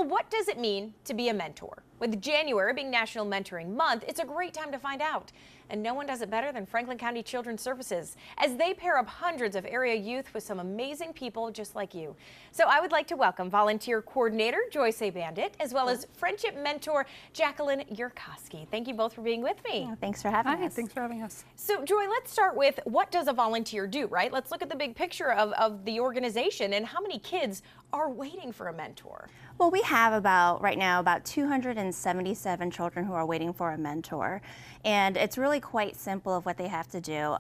What does it mean to be a mentor? With January being National Mentoring Month, it's a great time to find out. And no one does it better than Franklin County Children's Services, as they pair up hundreds of area youth with some amazing people just like you. So I would like to welcome Volunteer Coordinator Xaybandith, as well as Friendship Mentor Jaqueline Yurkoski. Thank you both for being with me. Yeah, thanks for having us. Thanks for having us. So Joy, let's start with, what does a volunteer do, right? Let's look at the big picture of the organization and how many kids are waiting for a mentor. Well, we have right now about 277 children who are waiting for a mentor. And it's really quite simple of what they have to do.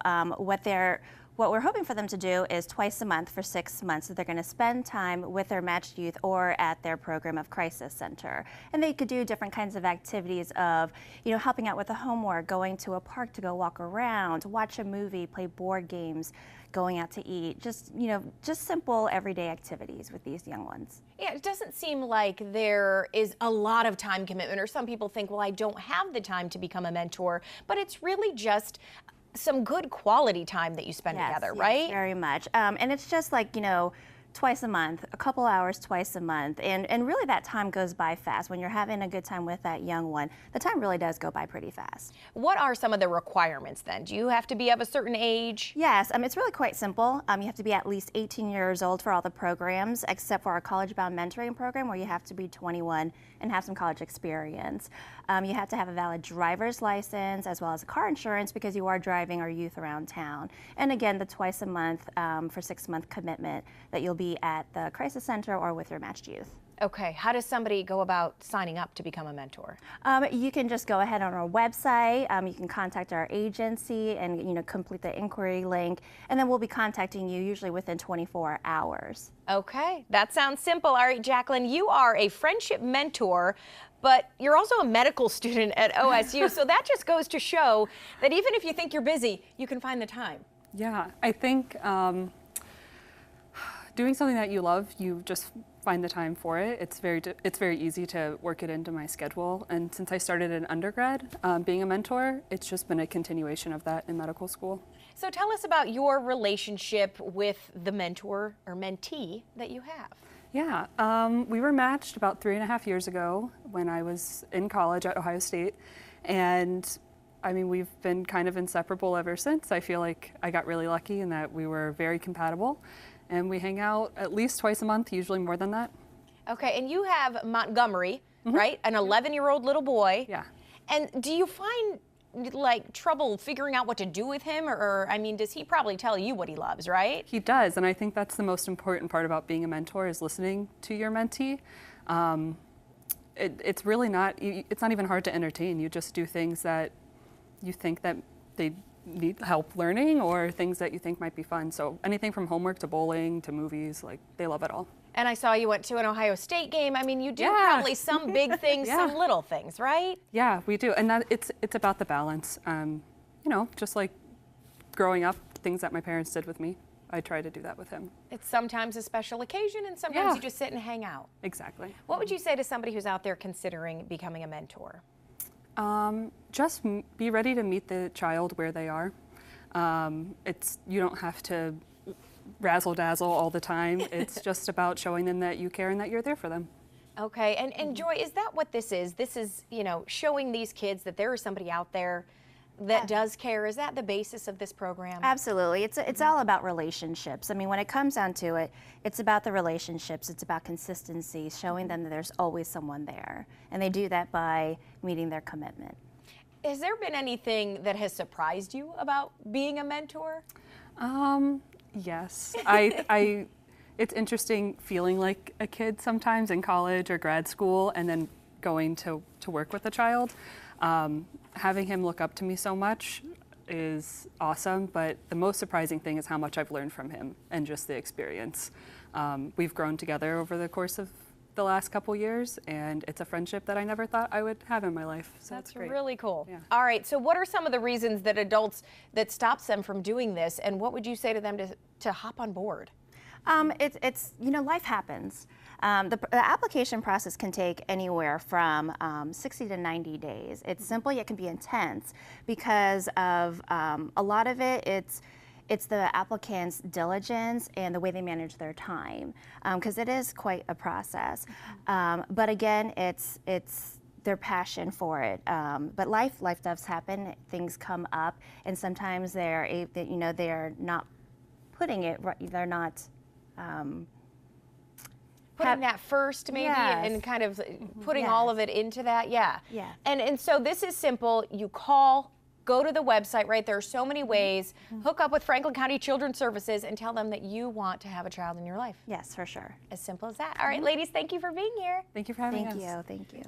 What we're hoping for them to do is twice a month for 6 months that they're going to spend time with their matched youth or at their program of crisis center. And they could do different kinds of activities of, helping out with the homework, going to a park to go walk around, watch a movie, play board games, going out to eat, just simple everyday activities with these young ones. Yeah, it doesn't seem like there is a lot of time commitment, or some people think, well, I don't have the time to become a mentor, but it's really just some good quality time that you spend together, right? Yes, very much. And it's just like, twice a month, a couple hours twice a month. And really that time goes by fast. When you're having a good time with that young one, the time really does go by pretty fast. What are some of the requirements then? Do you have to be of a certain age? Yes, it's really quite simple. You have to be at least 18 years old for all the programs, except for our college-bound mentoring program, where you have to be 21 and have some college experience. You have to have a valid driver's license as well as car insurance, because you are driving our youth around town. And again, the twice a month for 6-month commitment that you'll be at the crisis center or with your matched youth. Okay, how does somebody go about signing up to become a mentor? You can just go ahead on our website. You can contact our agency and complete the inquiry link, and then we'll be contacting you usually within 24 hours. Okay, that sounds simple. All right, Jaqueline, you are a friendship mentor, but you're also a medical student at OSU, so that just goes to show that even if you think you're busy, you can find the time. Yeah, I think doing something that you love, you just find the time for it. It's very easy to work it into my schedule. And since I started in undergrad, being a mentor, it's just been a continuation of that in medical school. So tell us about your relationship with the mentor or mentee that you have. Yeah, we were matched about 3.5 years ago when I was in college at Ohio State. And we've been kind of inseparable ever since. I feel like I got really lucky in that we were very compatible. And we hang out at least twice a month, usually more than that. Okay, and you have Montgomery, right? An 11-year-old little boy. Yeah. And do you find trouble figuring out what to do with him? Or does he probably tell you what he loves, right? He does, and I think that's the most important part about being a mentor, is listening to your mentee. It's really it's not even hard to entertain. You just do things that you think that they need help learning, or things that you think might be fun. So anything from homework to bowling to movies, they love it all. And I saw you went to an Ohio State game. You do probably some big things, some little things, right? Yeah, we do. And it's about the balance. Just like growing up, things that my parents did with me, I try to do that with him. It's sometimes a special occasion, and sometimes you just sit and hang out. Exactly. What would you say to somebody who's out there considering becoming a mentor? Just be ready to meet the child where they are. You don't have to razzle dazzle all the time. It's just about showing them that you care and that you're there for them. Okay, and Joy, is that what this is? This is, showing these kids that there is somebody out there that does care. Is that the basis of this program? Absolutely. It's all about relationships. When it comes down to it, it's about the relationships. It's about consistency, showing them that there's always someone there. And they do that by meeting their commitment. Has there been anything that has surprised you about being a mentor? Yes. It's interesting feeling like a kid sometimes in college or grad school, and then going to work with a child. Having him look up to me so much is awesome, but the most surprising thing is how much I've learned from him and just the experience. We've grown together over the course of the last couple years, and it's a friendship that I never thought I would have in my life. So that's great. Really cool. Yeah. All right, so what are some of the reasons that stops them from doing this, and what would you say to them to hop on board? Life happens. The application process can take anywhere from 60 to 90 days. It's simple, yet can be intense because of a lot of it. it's the applicant's diligence and the way they manage their time, because it is quite a process. But again, it's their passion for it. But life does happen. Things come up, and sometimes they are not putting it. They're not. Putting that first, maybe, Yes. and kind of putting Yes. all of it into that, yeah. Yeah. And so this is simple. You call, go to the website, right? There are so many ways. Hook up with Franklin County Children's Services and tell them that you want to have a child in your life. Yes, for sure. As simple as that. All right, ladies, thank you for being here. Thank you for having us. Thank you.